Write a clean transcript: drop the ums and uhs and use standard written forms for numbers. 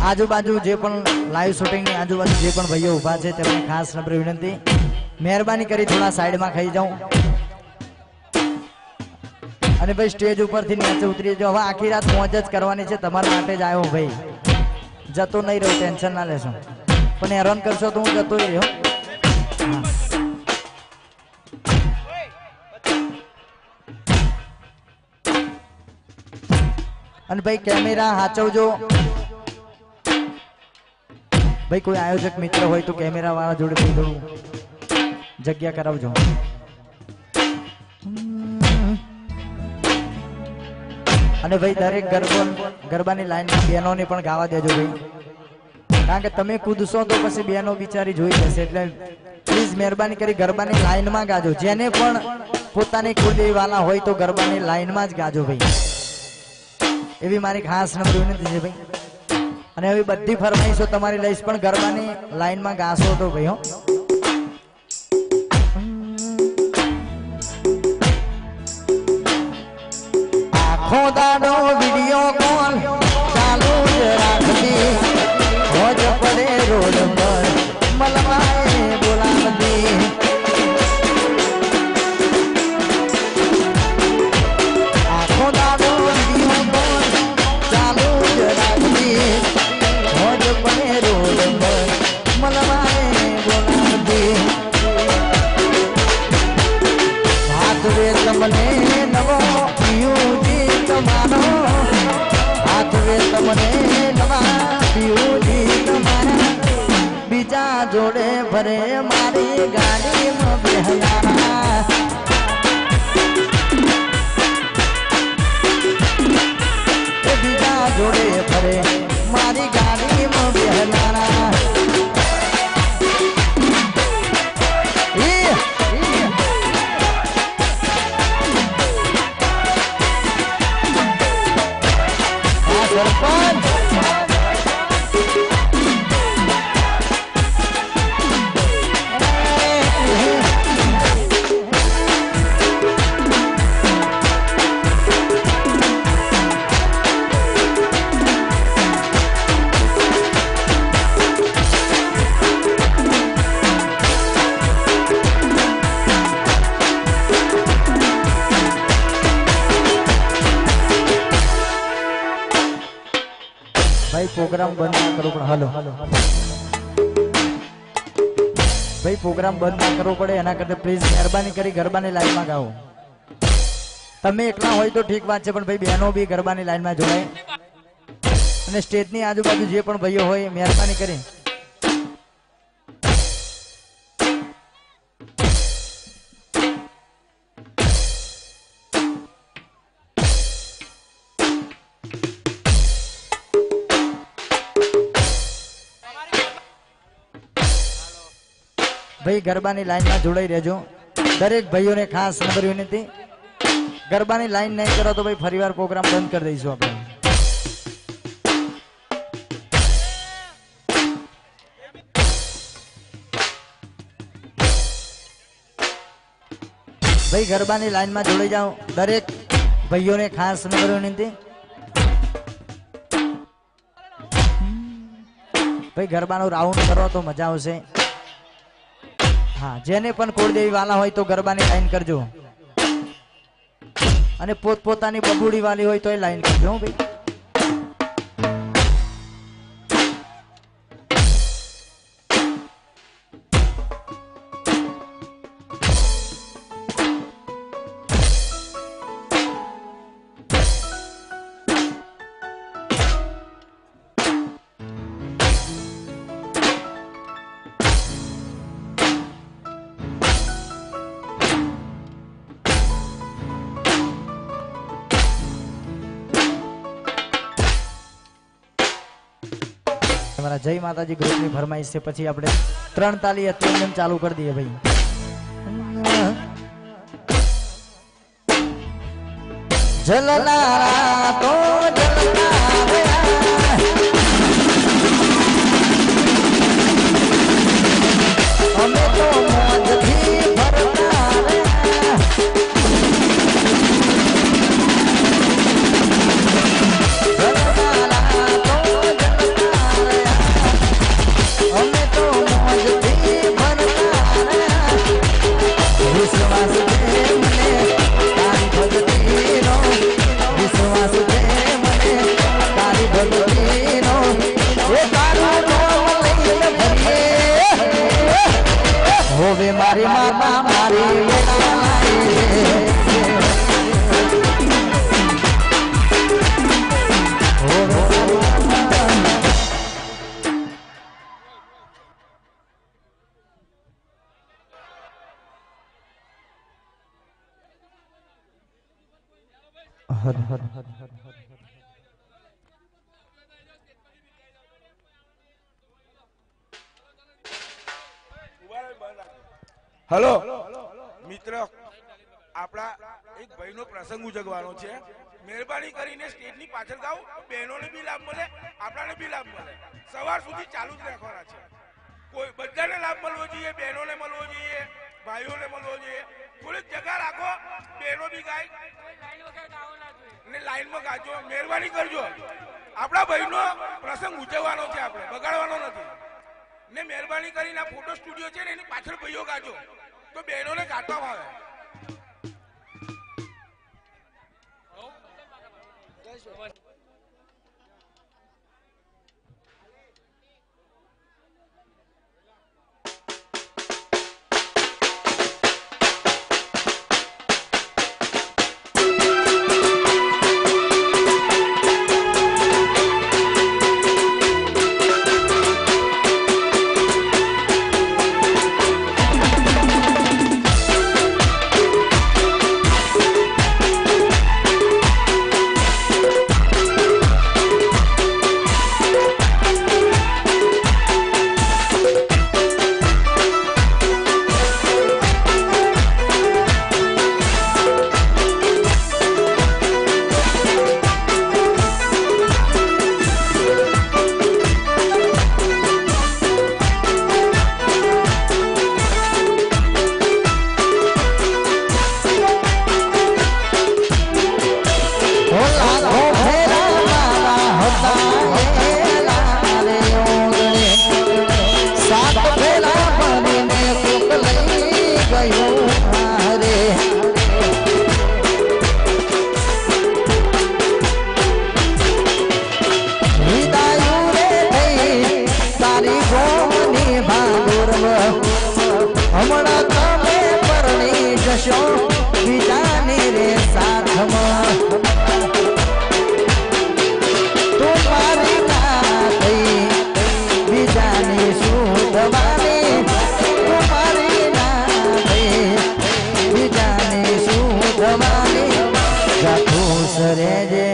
આજુબાજુ જે પણ લાઈવ શૂટિંગની આજુબાજુ જે પણ ભાઈઓ ઊભા છે તેમને ખાસ નમ્ર વિનંતી, મહેરબાની કરી થોડા સાઈડમાં ખાઈ જાઉં અને ભાઈ સ્ટેજ ઉપરથી નીચે ઉતરી જાઓ। હવે આખી રાત મોજ જ કરવાની છે, તમારા માટે જ આવ્યો ભાઈ, જતો નહીં રહ્યો, ટેન્શન ના લેશો, પણ હેરાન કરશો તો હું જતો રહ્યો। અને ભાઈ કેમેરા હાચવજો ભાઈ, કોઈ આયોજક મિત્ર હોય તો કેમેરા વાળા જોડે થોડું જગ્યા કરાવજો। અને ભાઈ દરેક ગરબાની લાઈનમાં બહેનોને પણ ગાવા દેજો ભાઈ, કારણ કે તમે કૂદશો તો પછી બહેનો બિચારી જોઈ જશે, એટલે પ્લીઝ મહેરબાની કરી ગરબાની લાઈનમાં ગાજો। જેને પણ પોતાની કુળદેવી વાલા હોય તો ગરબાની લાઈનમાં જ ગાજો ભાઈ, એવી મારી ખાસ નમ્ર વિનંતી છે ભાઈ। અને હવે બધી ફરમાઈશો તમારી લઈશ, પણ ગરબાની લાઈનમાં ગાશો તો ભાઈ હો। આખો દાડો વિડિયો કોલ ચાલુ જ રાખતી, હોજ પડે રોડ પર મલવાએ બોલાવતી। આખો દાડો વિડિયો કોલ ચાલુ જ રાખતી, હોજ પડે રોડ પર મલવાએ બોલાવતી। હાથ વે તમને નવો પીયુજી તમારો, હાથ વે તમને નવા પીયુજી તમારા, બીજા જોડે ભરે મારી ગાડીમાં બેહલાના, બીજા જોડે ભરે મારી ગાડીમાં બેહલાના। भाई प्रोग्राम बंद ना करो पण हेलो भाई प्रोग्राम बंद ना करવો પડે એના કરતા પ્લીઝ મહેરબાની કરી ગરબાની લાઈનમાં ગાઓ। તમે એકલા હોય તો ઠીક વાત છે, પણ ભાઈ બહેનો બી ગરબાની લાઈનમાં જોડાય, અને સ્ટેજની આજુબાજુ જે પણ ભાઈઓ હોય મહેરબાની કરી भाई गरबानी लाइन में जोड़ाई रहो। दरेक भाइयों ने खास नंबर विनती, गरबानी लाइन नहीं करो तो भाई फरीवार प्रोग्राम बंद कर दईशुं आपणे। भाई गरबानी लाइन में जोड़ाई जाओ। दरेक भाइयों ने खास नंबर विनती, भाई गरबानो राउंड करो तो मजा आवशे। हाँ, जेने पण कुळदेवी वाला होय तो गरबानी लाइन करजो, अने पोतपोतानी बबूड़ी वाली होय तो ए लाइन करजो भाई। जय माताजी ग्रुप की फरमाइश से पछी आपणे 3 ताली अत्यंत चालू कर दिए भाई। जलना तो जलना हमें तो मौज थी भरता जलना तो जलना હર હર હેલો મિત્ર, આપણા એક ભાઈનો પ્રસંગ ઉજવવાનો છે. મહેરબાની કરીને સ્ટેજની પાછળ ગાઓ. બહેનોને બી લાભ મળે, આપણાને બી લાભ મળે. સવાર સુધી ચાલુ જ રાખવાના છે. કોઈ બધાને લાભ મળવો જોઈએ, બહેનોને મળવો જોઈએ, ભાઈઓને મળવો જોઈએ. થોડીક જગ્યા રાખો, બહેનો બી ગાય ને લાઈનમાં ગાજો. મહેરબાની કરજો. આપણા ભાઈનો પ્રસંગ ઉજવવાનો છે, આપણે બગાડવાનો નથી. ને મહેરબાની કરીને આ ફોટો સ્ટુડિયો છે ને એની પાછળ ભાઈઓ ગાજો તો બહેનોને ગાતા ભાવે. હમણાં તમે પરણી જશો બીજાની રે સાથમાં, તું મારી ના થઈ બીજાની શું દવાની, તું મારી ના થઈ બીજાની શું દવાની. જા ખુશ રહેજે